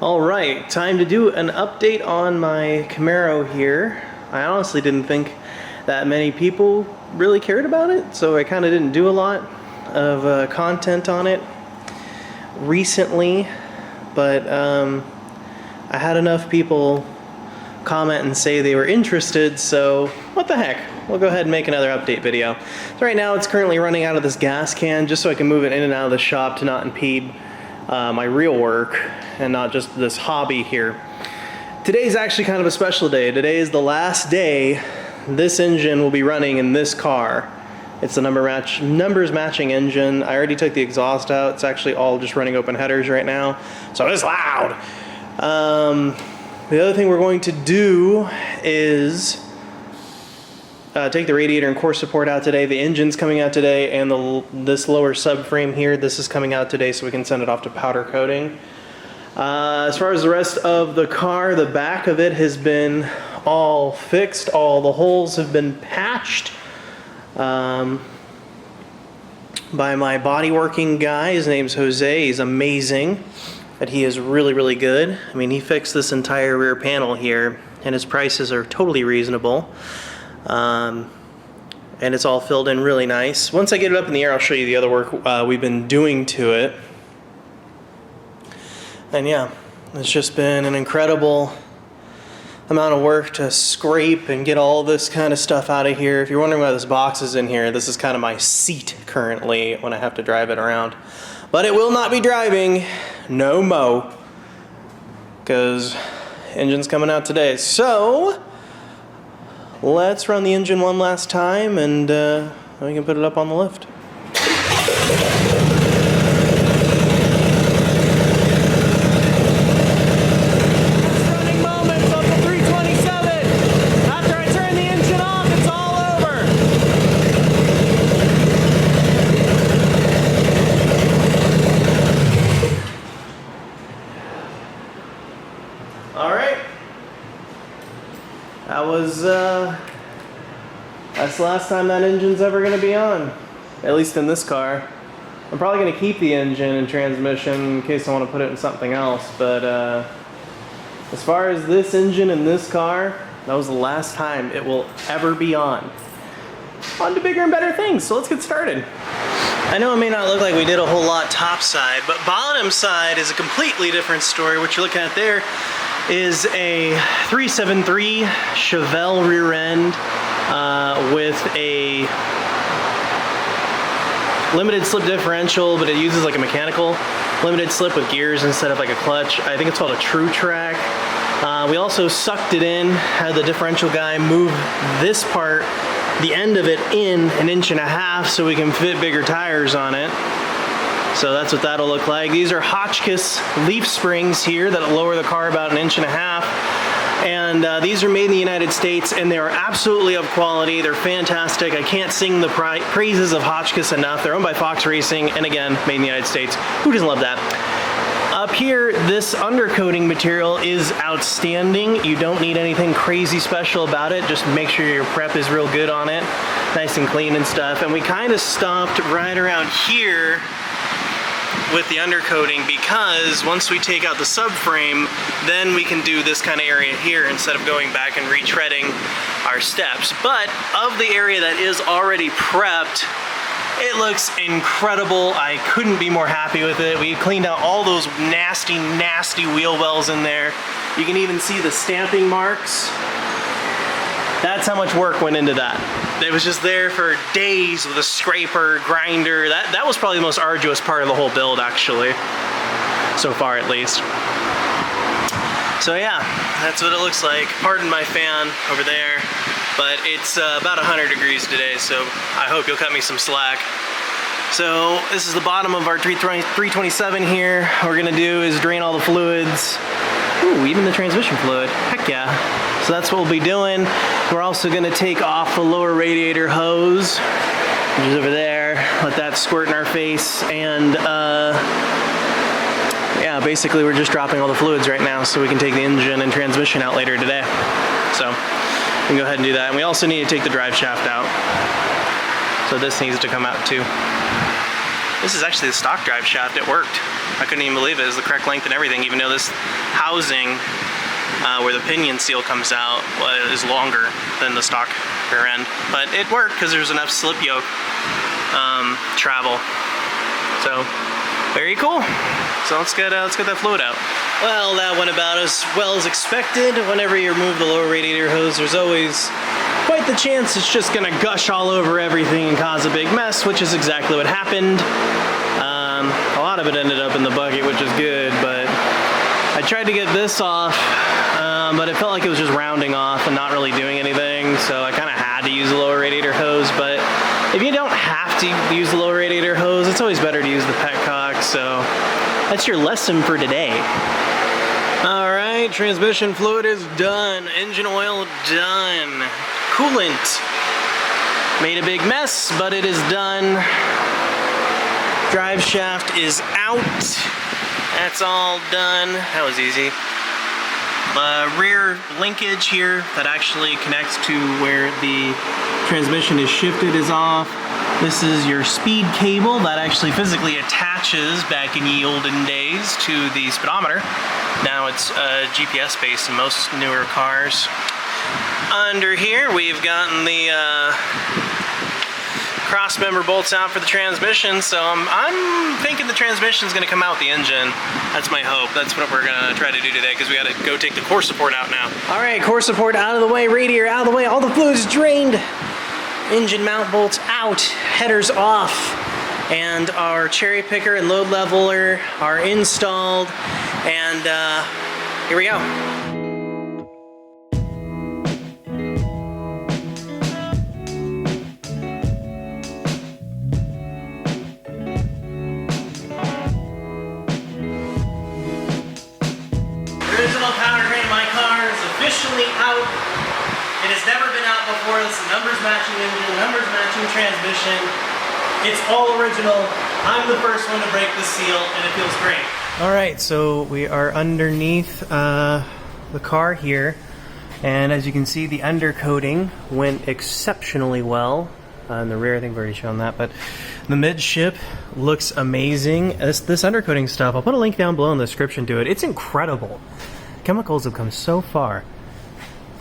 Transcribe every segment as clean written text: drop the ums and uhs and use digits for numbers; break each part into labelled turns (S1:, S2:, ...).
S1: Alright, time to do an update on my Camaro here. I honestly didn't think that many people really cared about it, so I kind of didn't do a lot of content on it recently, but I had enough people comment and say they were interested, so what the heck, we'll go ahead and make another update video. So right now it's currently running out of this gas can just so I can move it in and out of the shop to not impede my real work and not just this hobby here. Today's actually kind of a special day. Today is the last day this engine will be running in this car. It's the numbers matching engine. I already took the exhaust out. It's actually all just running open headers right now, so it's loud. The other thing we're going to do is take the radiator and core support out today. The engine's coming out today, and this lower subframe here, this is coming out today so we can send it off to powder coating. As far as the rest of the car, the back of it has been all fixed. All the holes have been patched by my body working guy. His name's Jose. He's amazing. But he is really, really good. I mean, he fixed this entire rear panel here, and his prices are totally reasonable. And it's all filled in really nice. Once I get it up in the air, I'll show you the other work we've been doing to it. And yeah, it's just been an incredible amount of work to scrape and get all this kind of stuff out of here. If you're wondering why this box is in here, this is kind of my seat currently when I have to drive it around. But it will not be driving no mo, because engine's coming out today. So let's run the engine one last time, and we can put it up on the lift. Running moments on the 327. After I turn the engine off, it's all over. All right. That was, that's the last time that engine's ever going to be on, at least in this car. I'm probably going to keep the engine and transmission in case I want to put it in something else, but as far as this engine in this car, that was the last time it will ever be on. On to bigger and better things, so let's get started. I know it may not look like we did a whole lot top side, but bottom side is a completely different story. What you're looking at there is a 373 Chevelle rear end with a limited slip differential, but it uses like a mechanical limited slip with gears instead of like a clutch. I think it's called a True Track. We also sucked it in, had the differential guy move this part, the end of it, in 1.5 inches so we can fit bigger tires on it. So that's what that'll look like. These are Hotchkiss leaf springs here that'll lower the car about 1.5 inches. And these are made in the United States, and they are absolutely of quality. They're fantastic. I can't sing the praises of Hotchkiss enough. They're owned by Fox Racing, and again, made in the United States. Who doesn't love that? Up here, this undercoating material is outstanding. You don't need anything crazy special about it. Just make sure your prep is real good on it. Nice and clean and stuff. And we kind of stopped right around here with the undercoating, because once we take out the subframe, then we can do this kind of area here instead of going back and retreading our steps. But of the area that is already prepped, it looks incredible. I couldn't be more happy with it. We cleaned out all those nasty, nasty wheel wells in there. You can even see the stamping marks. That's how much work went into that. It was just there for days with a scraper, grinder. That was probably the most arduous part of the whole build, actually. So far, at least. So yeah, that's what it looks like. Pardon my fan over there, but it's about 100 degrees today, so I hope you'll cut me some slack. So this is the bottom of our 327 here. What we're gonna do is drain all the fluids. Ooh, even the transmission fluid. Heck yeah. So that's what we'll be doing. We're also gonna take off the lower radiator hose, which is over there. Let that squirt in our face. And yeah, basically we're just dropping all the fluids right now so we can take the engine and transmission out later today. So we can go ahead and do that. And we also need to take the drive shaft out. So this needs to come out too. This is actually the stock drive shaft. It worked. I couldn't even believe it. It was the correct length and everything, even though this housing where the pinion seal comes out is longer than the stock rear end. But it worked because there's enough slip yoke travel. So very cool. So let's get that fluid out. Well, that went about as well as expected. Whenever you remove the lower radiator hose, there's always quite the chance it's just gonna gush all over everything and cause a big mess, which is exactly what happened. A lot of it ended up in the bucket, which is good, but I tried to get this off, but it felt like it was just rounding off and not really doing anything, so I kind of had to use the lower radiator hose. But if you don't have to use the lower radiator hose, it's always better to use the petcock, so that's your lesson for today. Alright, transmission fluid is done, engine oil done, coolant made a big mess, but it is done. Drive shaft is out. That's all done. That was easy. Rear linkage here that actually connects to where the transmission is shifted is off. This is your speed cable that actually physically attaches back in ye olden days to the speedometer. Now it's GPS based in most newer cars. Under here we've gotten the cross member bolts out for the transmission, so I'm thinking the transmission is going to come out the engine. That's my hope. That's what we're going to try to do today, because we got to go take the core support out now. Alright, core support out of the way, radiator out of the way, all the fluid's drained. Engine mount bolts out, headers off, and our cherry picker and load leveler are installed, and here we go. Original powertrain of my car is officially out. It has never been out before. It's a numbers matching engine, numbers matching transmission. It's all original. I'm the first one to break the seal, and it feels great. Alright, so we are underneath the car here, and as you can see, the undercoating went exceptionally well. In the rear, I think I've already shown that, but the midship looks amazing. This undercoating stuff, I'll put a link down below in the description to it. It's incredible. Chemicals have come so far.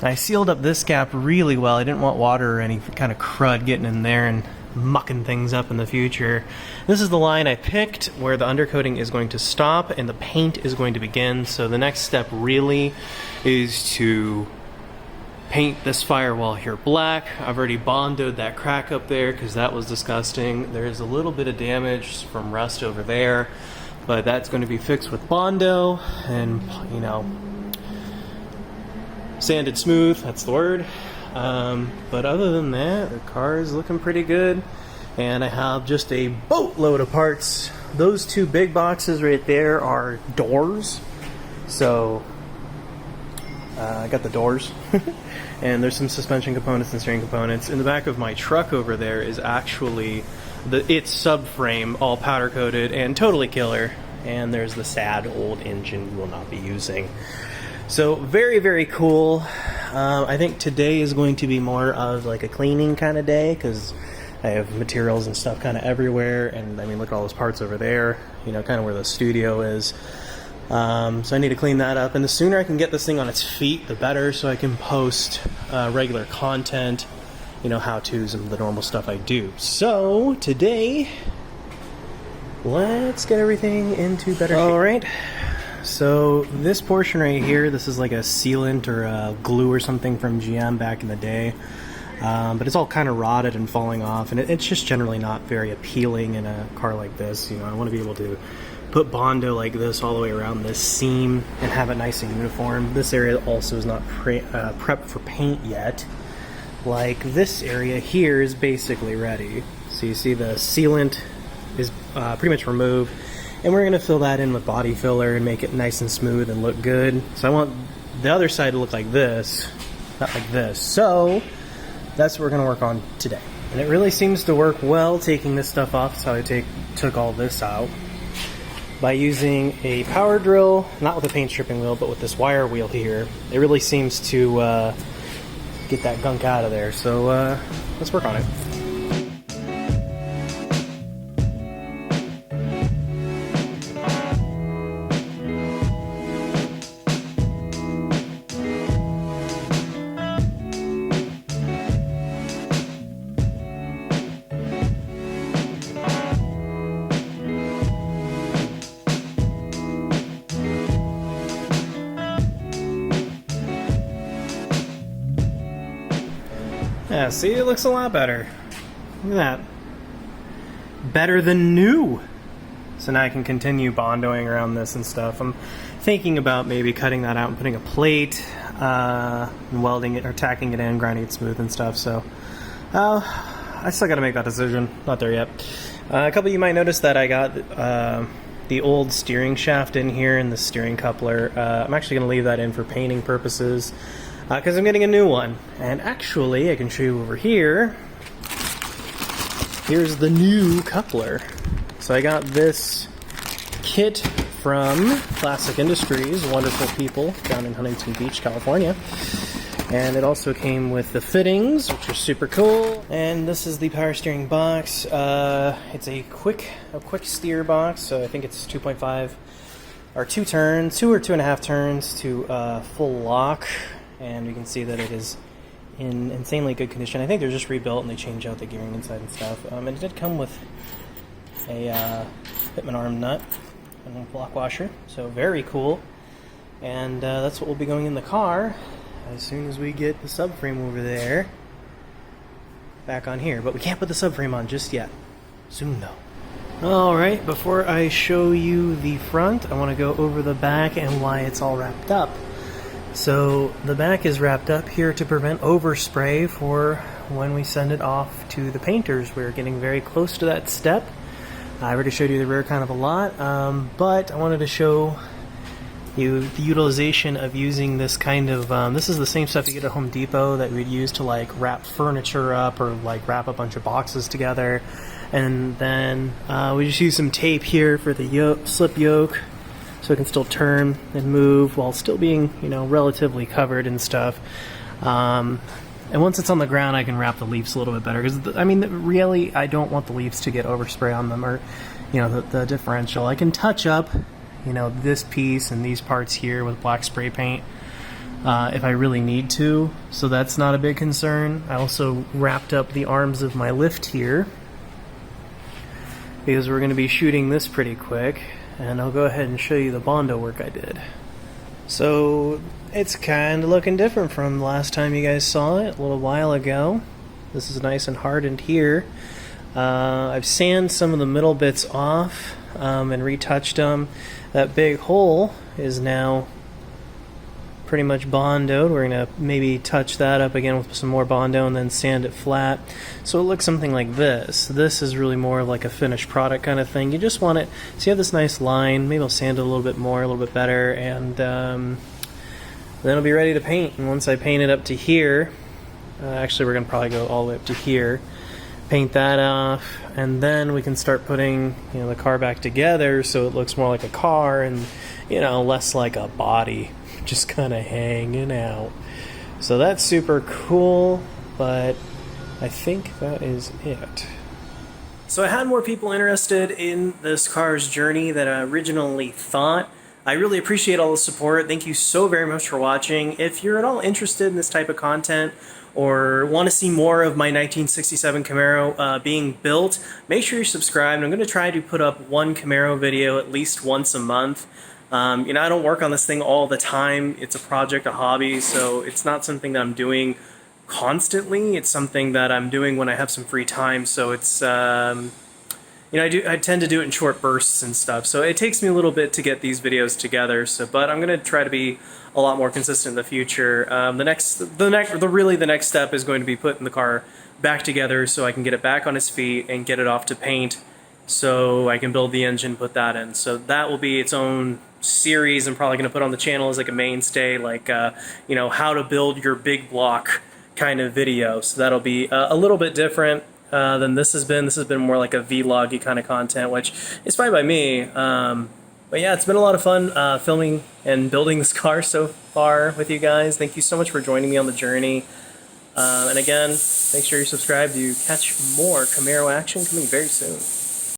S1: I sealed up this gap really well. I didn't want water or any kind of crud getting in there and mucking things up in the future. This is the line I picked where the undercoating is going to stop and the paint is going to begin. So the next step really is to paint this firewall here black. I've already bondoed that crack up there because that was disgusting. There's a little bit of damage from rust over there, but that's going to be fixed with Bondo and, you know, sanded smooth, that's the word. But other than that, the car is looking pretty good, and I have just a boatload of parts. Those two big boxes right there are doors, so I got the doors. And there's some suspension components and steering components. In the back of my truck over there is actually its subframe, all powder coated and totally killer, and there's the sad old engine we will not be using. So very, very cool. I think today is going to be more of like a cleaning kind of day, because I have materials and stuff kind of everywhere, and I mean, look at all those parts over there, you know, kind of where the studio is. So I need to clean that up, and the sooner I can get this thing on its feet, the better, so I can post regular content, you know, how-tos and the normal stuff I do. So today, let's get everything into better shape. Alright, so this portion right here, this is like a sealant or a glue or something from GM back in the day. But it's all kind of rotted and falling off, and it's just generally not very appealing in a car like this. You know, I want to be able to put Bondo like this all the way around this seam and have it nice and uniform. This area also is not prepped for paint yet. Like this area here is basically ready. So you see the sealant is pretty much removed, and we're going to fill that in with body filler and make it nice and smooth and look good. So I want the other side to look like this, not like this. So that's what we're going to work on today. And it really seems to work well taking this stuff off. That's how I took all this out. By using a power drill, not with a paint stripping wheel, but with this wire wheel here. It really seems to get that gunk out of there. So let's work on it. Yeah, see, it looks a lot better. Look at that. Better than new. So now I can continue bondoing around this and stuff. I'm thinking about maybe cutting that out and putting a plate, and welding it or tacking it in, grinding it smooth and stuff. So I still got to make that decision. Not there yet. A couple of you might notice that I got the old steering shaft in here and the steering coupler. I'm actually going to leave that in for painting purposes because I'm getting a new one. And actually, I can show you over here. Here's the new coupler. So I got this kit from Classic Industries, wonderful people down in Huntington Beach, California. And it also came with the fittings, which are super cool. And this is the power steering box. It's a quick steer box, so I think it's 2.5 or 2 turns, 2 or 2.5 turns to full lock. And you can see that it is in insanely good condition. I think they're just rebuilt and they change out the gearing inside and stuff. And it did come with a Pitman arm nut and a block washer, so very cool. And that's what will be going in the car as soon as we get the subframe over there back on here. But we can't put the subframe on just yet. Soon though. Alright, before I show you the front, I want to go over the back and why it's all wrapped up. So the back is wrapped up here to prevent overspray for when we send it off to the painters. We're getting very close to that step. I already showed you the rear kind of a lot, but I wanted to show you the utilization of using this kind of, this is the same stuff you get at Home Depot that we'd use to like wrap furniture up or like wrap a bunch of boxes together. And then we just use some tape here for the slip yoke, so it can still turn and move while still being, you know, relatively covered and stuff. And once it's on the ground, I can wrap the leaves a little bit better. Because, I mean, really, I don't want the leaves to get overspray on them or, you know, the differential. I can touch up, you know, this piece and these parts here with black spray paint if I really need to. So that's not a big concern. I also wrapped up the arms of my lift here because we're going to be shooting this pretty quick. And I'll go ahead and show you the Bondo work I did. So it's kind of looking different from the last time you guys saw it a little while ago. This is nice and hardened here. I've sanded some of the middle bits off and retouched them. That big hole is now pretty much bondoed. We're going to maybe touch that up again with some more Bondo and then sand it flat. So it looks something like this. This is really more like a finished product kind of thing. You just want it, so you have this nice line. Maybe I'll sand it a little bit more, a little bit better, and then it'll be ready to paint. And once I paint it up to here, actually we're going to probably go all the way up to here, paint that off, and then we can start putting, you know, the car back together so it looks more like a car and, you know, less like a body just kind of hanging out. So that's super cool, but I think that is it. So I had more people interested in this car's journey than I originally thought. I really appreciate all the support. Thank you so very much for watching. If you're at all interested in this type of content or want to see more of my 1967 Camaro being built, make sure you're subscribed. I'm going to try to put up one Camaro video at least once a month. You know, I don't work on this thing all the time. It's a project, a hobby, so it's not something that I'm doing constantly. It's something that I'm doing when I have some free time. So it's, you know, I tend to do it in short bursts and stuff. So it takes me a little bit to get these videos together. So, but I'm going to try to be a lot more consistent in the future. The next step is going to be putting the car back together so I can get it back on its feet and get it off to paint, so I can build the engine, put that in. So that will be its own series I'm probably going to put on the channel as like a mainstay, like you know, how to build your big block kind of video. So that'll be a little bit different than this has been. This has been more like a vloggy kind of content, which is fine by me. But yeah, it's been a lot of fun filming and building this car so far with you guys. Thank you so much for joining me on the journey. And again, make sure you're subscribed to catch more Camaro action coming very soon.